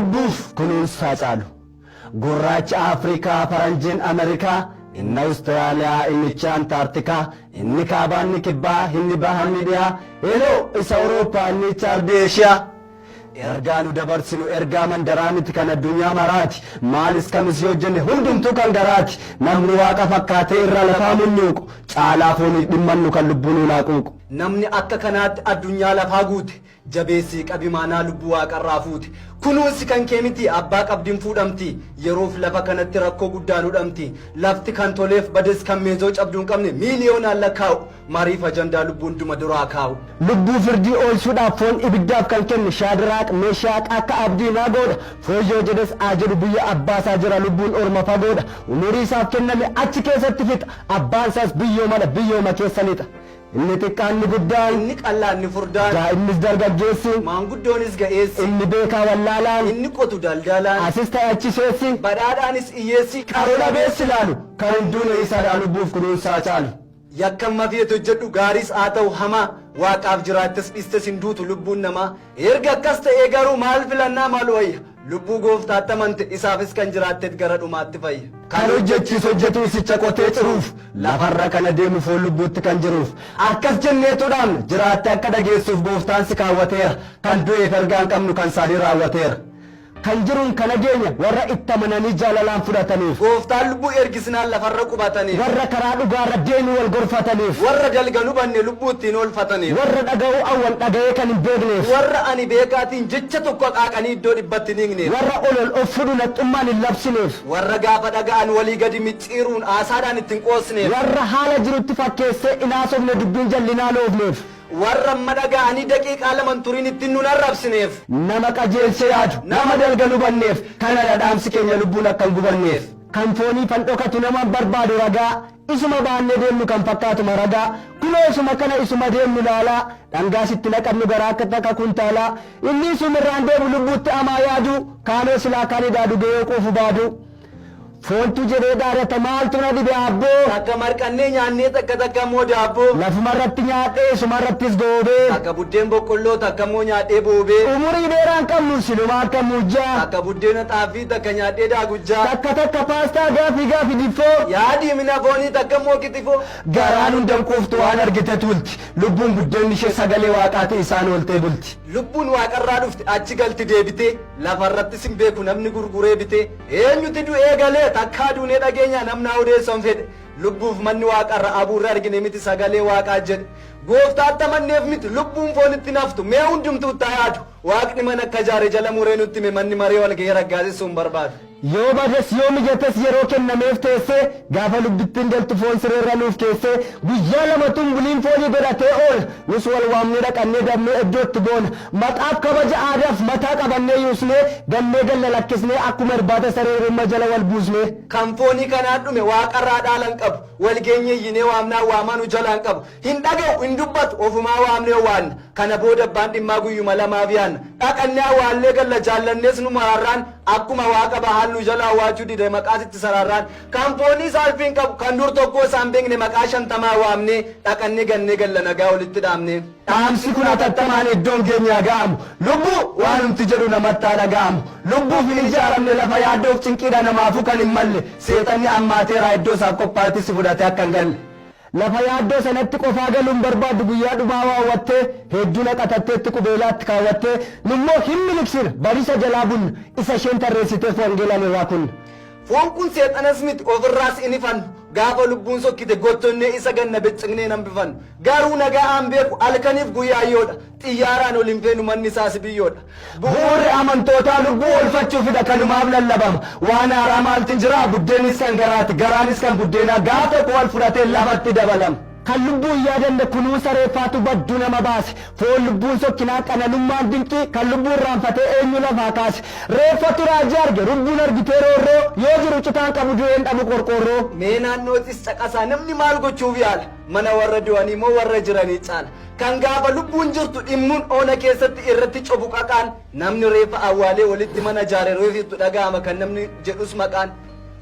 lubbuuf kunuunsaa caalu gurraacha Afrikaa faranjiin Ameerikaa inni Awustiraaliyaa inni Antaartikaa inni kaabaa inni kibbaa inni bahaa inni dhiyaa heloo isa Awurooppaa inni Chaardeeshiyaa ergaa nu dabarsinu ergaa mandaraa miti kan addunyaa maraati maalis kamis yoo jenne hundumtuu kan garaati namni waaqa fakkaatee irra lafaa munyuuqu caalaa foonii dhimmannu kan lubbuun ulaaquuqu namni akka kanaatti addunyaa lafaa guute jabeessii qabimaanaa lubbuu waaqarraa fuute kunuunsi kan kee miti abbaa qabdiin fuudhamti yeroof lafa kanatti rakkoo guddaan hudhamti lafti kan toleef bades kan meezoo cabduun qabne miiliyoonaan lakkaa'u mariif ajandaa lubbuun duma duraa kaa'u lubbuu firdii oolchuudhaaf foon ibiddaaf kan kenne Shaadiraaq Meeshaaq akka abdii naa godha fooyyoo jedhes jedhu biyya abbaasaa jira lubbuun orma fagoodha umurii isaaf kenname achi keessatti fixa abbaan isaas biyyooma keessa lixa inni xiqqaan inni guddaan inni qal'aan inni furdaan daa'imnis dargaggeessi maanguddoonis ga'eessi inni beekaa wallaalaan inni qotu daldalaan asis ta'achiseessi badhaadhaanis iyyeessi qarola beessi laalu kan hunduun isaadhaa lubbuuf kunuunsaa caalu yakkan mafiyetu hojjedhu gaariis haa ta'u hamaa waaqaaf jiraattis dhistes hin duutu lubbuun namaa erga akkas ta'ee garuu maal filannaa maal wayya lubbuu gooftaatti amante isaafis kan jiraatteet gara dhumaatti fayya kan hojjechiis hojjetu isicha qotee ciruuf lafarra kana deemu foon lubbuutti kan jiruuf akkas jenneetuudhaan jiraatte akka dhageessuuf gooftaan si kaawwateera kan du'eef ergaan qabnu kan isaanii raawwateera kan jiruun kana geenya warra itti amananii jaalalaan fudhataniif gooftaan lubbuu ergisnaan lafarra qubataniif warra karaa dhugaarra deemuu wal gorfataniif warra dalganuu banne lubbuu ittiin oolfataniif warra dhaga'uu awwal dhaga'ee kan hin beekneef warra ani beekaatiin jecha tokko qaaqanii iddoo dhibbatti hin hiikneef warra ol of fudhu laxxummaan hin labsineef warra gaafa dhaga'an walii gadi micciiruun aasaadhaan ittiin qoosneef warra haala jirutti fakkeessee inaasofne dubbiin jallinaa loofneef warra madagaanii daqiiqaa lama turiin ittiin nun arrabsineef nama qajeelchee yaadu nama dalganuu banneef kana dhadhaamsi keenya lubbuun akka hin gubanneef kan foonii fan dhokatu nama barbaadu ragaa isuma baannee deemnu kan fakkaatuma ragaa kunoo isuma kana isuma deemnu laalaa dhangaas itti naqannu garaa akka takka kuntaalaa inni isumirraan deemu lubbuutti amaa yaadu kaanoo silaa kan idaadu ga'ee quufu baadu foontu jedhee dhaadata maaltu na dhibe abboo akka marqannee nyaannee takka moo daabboo lafumarratti nyaadhee isumarrattis goobee akka buddeen boqqolloo takka moo nyaadhee boobee umurii dheeraan qabnu siluma akka muujjaa akka buddeena xaafii takka nyaadhee daagujjaa takka paastaa gaafii diffoo yaadii mina foonii takka moo kitifoo garaan hundan quuftu waan argite tulti lubbuun buddeenni ishee sagalee waaqaati isaan ooltee bulti lubbuun waaqarraa dhufte achi galti deebite lafarrattis hin beeku namni gurguree bite eenyuti du'ee galee takkaa duunee dhageenya namnaa odeessan fedhe lubbuuf manni waaqarra abuurra argine miti sagalee waaqaa jedhe gooftaatti amanneef miti lubbuun foonitti naftu mee hundumtuu yaadu waaqni mana akka jaare jala muree nutti hime manni maree wal ga'ee raggaasisuun barbaadu yoo bades yoo mijates yeroo kennameef teessee gaafa lubbittiin galtu foon sireerra nuuf keessee guyyaa lamatuun buliin foonii godhatee oola nus wal waamnee dhaqannee dammee iddootti boona maqaaf kabaja aadaaf mataa qabannee yuusnee dammee galla lakkisnee akkuma irbaata sareerumma jala wal buusnee kan foonii kanaan dhume waaqarraa dhaalan qabu wal geenyeeyyinee waamnaa waamaanu jalaan qabu hin dhaga'u hin dubbatu ofumaa waamnee waanna kana booda abbaan dhimmaa guyyuma lamaaf yaanna dhaqannee awwaallee galla jaallannees nu mararraan akkuma waaqa bahaan nu jala waachuu dide maqaasitti sararraan kan foonii saalfiin qabu kan dur tokko isaan beekne maqaa 50 waamnee dhaqannee gannee galla nagaa walitti dhaamne dhaamsi kun atattamaan iddoon keenya ga'amu lubbuu waan nuti jedhu namatti dhaga'amu lubbuuf hin ijaaramne lafa yaaddoof cinqiidha namaafuu kan hin malle seexanni ammaateeraa iddoo isaaf qophaa'etti si fudhate akka hin galle lafa yaaddoo sanatti qofaa galuun barbaadu guyyaa dhumaa waawwattee hedduu naqatatteetti qubeelaatti kaawwattee nummoo hin miliksina barisa jalaa bunna isa isheen tarreessiteef wangeelaan irraa kun foon kun seexanas miti ofirraas inni fannu gaafa lubbuun sokkite gottonnee isa ganna becciqnee nan bifannu garuu nagaan beeku halkaniif guyyaayyoodha xiyyaaraan ol hin feenu manni isaas biyyoodha bu'uurri amantootaa lubbuu oolfachuufidha kanumaaf lallabama waan haaraa maaltin jira buddeenis kan garaati garaanis kan buddeenaa gaafa tokko wal fudhatee lafatti dabalama kan lubbuun yaadanne kunuunsa reeffaatu badduu nama baase foon lubbuun sokkinaa qananummaan dinqii kan lubbuun raanfatee eenyu lafaa kaase reeffatu raajii arge lubbuun argitee roorroo yoo jiru citaan qabu du'een dhabu qorqoorroo mee naannootis caqasaa namni maal gochuuf yaala mana warra du'anii moo warra jiranii caala kan gaafa lubbuun jirtu dhimmuun oona keessatti irratti cobu qaqaan namni reeffa awwaalee walitti mana jaare reeffitu dhaga'ama kan namni jedhus maqaan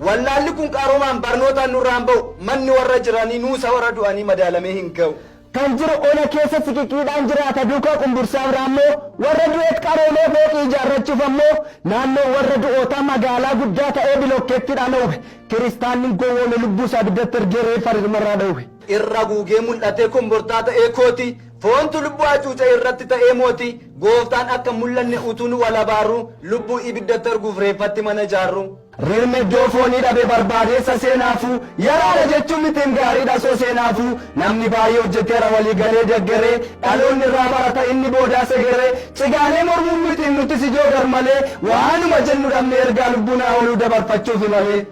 wallaalli kun qaroomaan barnootaan nurraan ba'u manni warra jiranii nuusa warra du'anii madaalamee hin ga'u kan jiru ona keessa siqiqiidhaan jiraata duukaa qumbursaaf raammoo warra du'eet qaroolee fooqii ijaarrachuuf ammoo naannoo warra du'ootaa magaalaa guddaa ta'ee bilokkeettiidhaan oofe kiristaanni gowwoome lubbuu isaa biddatti ergee reeffa irmarraa dhoofe. Irra guugee mul'atee kombortaa ta'ee kooti foontu lubbuu hacuuca irratti ta'ee mooti gooftaan akka mul'anne utuun walabaaru lubbuu ibiddatti erguuf reeffatti mana ijaarru. Rilme iddoo foonii dhabe barbaadeessa seenaafu yaraadha jechuun mitiin gaariidha soo seenaafu namni baay'ee hojjeteera walii galee deggeree dhaloonni irraa barata inni boodaa segeree cigaalee mormuun mitiin nutis ijoo garmalee waanuma jennu dhabne ergaa lubbuun ooluu dabarfachuuf malee.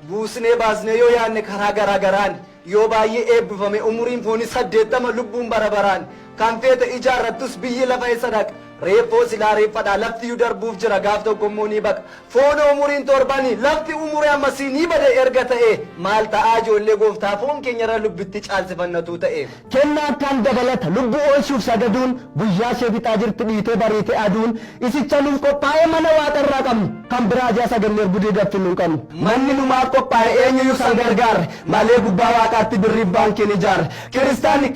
Buusnee baasnee yoo yaadne karaa garaagaraan yoo baay'ee eebbifame umuriin foonii 80 lubbuun barabaraan kan feete ijaarrattus biyyi lafa isa dhaqa. Reeffoo silaa reeffadha lafti yu darbuuf jira gaaf tokko immoo ni baqa foon umuriin torbanii lafti umurii ammasii ni bade erga ta'e maal ta'aa ijoollee gooftaa foon keenyarra lubbitti caalsifannatu ta'e. Kennaan kan dabalata lubbuu oolchuuf sagaduun guyyaa ishee fixaa jirti dhiitee bariitee aduun isicha nuuf qophaa'ee mana waaqarraa qabnu kan biraa jaa sagallee budii gaffinnu hin qabnu. Manni numaaf qophaa'e eenyuyyuu san gargaarre malee gubbaa waaqaatti birrii baankiin ijaarre kiristaanni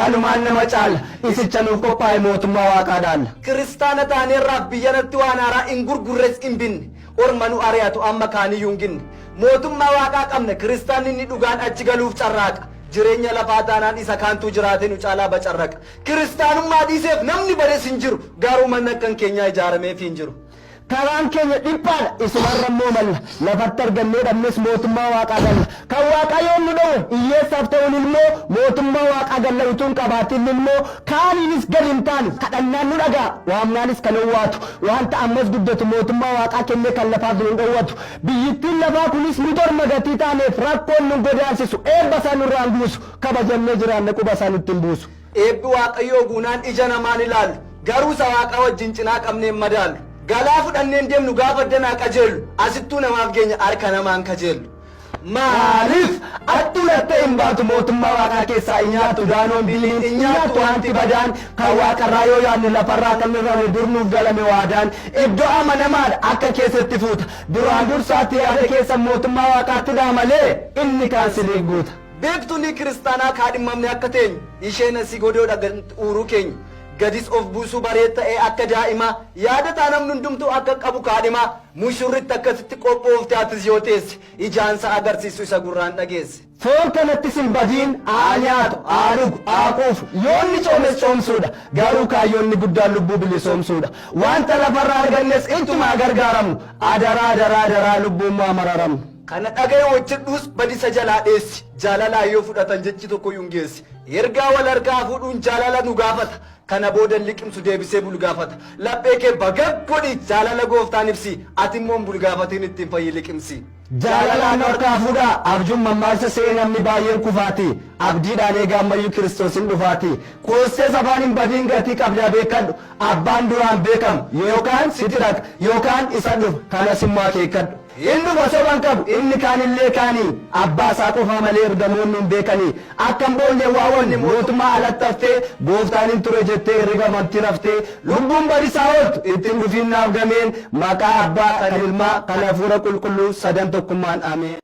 kanumaan nama caala isicha nuuf qophaa'e mootummaa waaqaa dhaalla. Kiristaana taaneerraaf biyyanatti waan haaraa hin gurgurres hin binne orma nu ari'atu amma kaaniyyuu hin ginne mootummaa waaqaa qabna kiristaanni inni dhugaan achi galuuf carraaqa jireenya lafaa taanaan isa kaantuu jiraate nu caalaa bacarraqa kiristaanummaa dhiiseef namni bades hin jiru garuu manni akkan keenyaa ijaarameef hin jiru. Karaan keenya dhiphaadha isumarra immoo malla lafatti argannee dhabnes mootummaa waaqaa galla kan waaqayyoon nu dhowe hiyyeessaaf ta'uun ilmoo mootummaa waaqaa galla utuun qabaatiin ilmoo kaaniinis gad hin taanu kadhannaan nu dhagaa waamnaanis kan owwaatu wanta ammas guddatu mootummaa waaqaa kennee kan lafaaf nu dhowwatu biyyittiin lafaa kunis nu torma gatii taaneef rakkoon nu godaansisu eebba isaa nurraan buusu kabajannee jiraanne quba isaa nutti hin buusu. Eebbi waaqayyoo guunaan ija namaan ilaalu garuu isa waaqaa wajjin cinaa qabneen madaalu. Galaa fudhanneen deemnu gaafa danaa qajeellu asittuu namaaf geenya harka namaan kajeellu. Maaliif addunatti hin baatu mootummaa waaqaa keessaa hin nyaattu daanoon biliin hin nyaattu wanti badaan kan waaqarraa yoo yaadne lafarraa kan irrame durnuuf galame waadaan iddoo amanamaadha akka keessatti fuuta duraan dursaatti yaada keessa mootummaa waaqaatti malee inni kaansilii guuta. Beektonni kiristaanaa kaadhimamne akka teenyu isheen asii godoodha uuruu keenya. Gadis of buusuu bareed ta'ee akka daa'ima yaadataa namni hundumtuu akka qabu kaadhima mushurritti akkasitti qophoofte atis yoo teesse ijaansa agarsiisu isa gurraan dhageesse. Foon kanattis hin badiin haa nyaatu haa dhugu haa quufu yoonni coomes coomsuudha garuu kaayyoonni guddaan lubbuu bilisoomsuudha wanta lafarraa argannes intumaa gargaaramu adaraa lubbuun maa mararamu. Kana dhaga'e hojjedhuus badisa jalaa dheessi jaalalaa yoo fudhatan jechi tokko yungeessi ergaa wal harkaa fuudhuun jaalala nu gaafata kana booda liqimsu deebisee bulgaafata laphee kee bagag godhi jaalala gooftaan ibsi ati immoo bulgaafatiin ittiin fayyi liqimsi. Jaalalaan harkaa fuudhaa abjuun mammaaksa seenamni baay'een kufaati abdiidhaan eegaa ammayyuu kiristoosin dhufaati qoostee safaan hin badiin gatii qabdaa beekadhu abbaan duraan beekamu yookaan sitti dhaqa yookaan isa dhufa kanas immoo akeekkadhu. Inni soban qabu inni kaanillee kaanii abbaa isaa qofaa malee ergamoonni hin beekanii akkam boollee waawwanni mootummaa alatti haftee gooftaan hin ture jettee herrega amantiin haftee lubbuun badisaa ooltu ittiin dhufiinnaaf gameen maqaa abbaa kan ilmaa kan hafuura qulqulluu sadan tokkummaan ameen.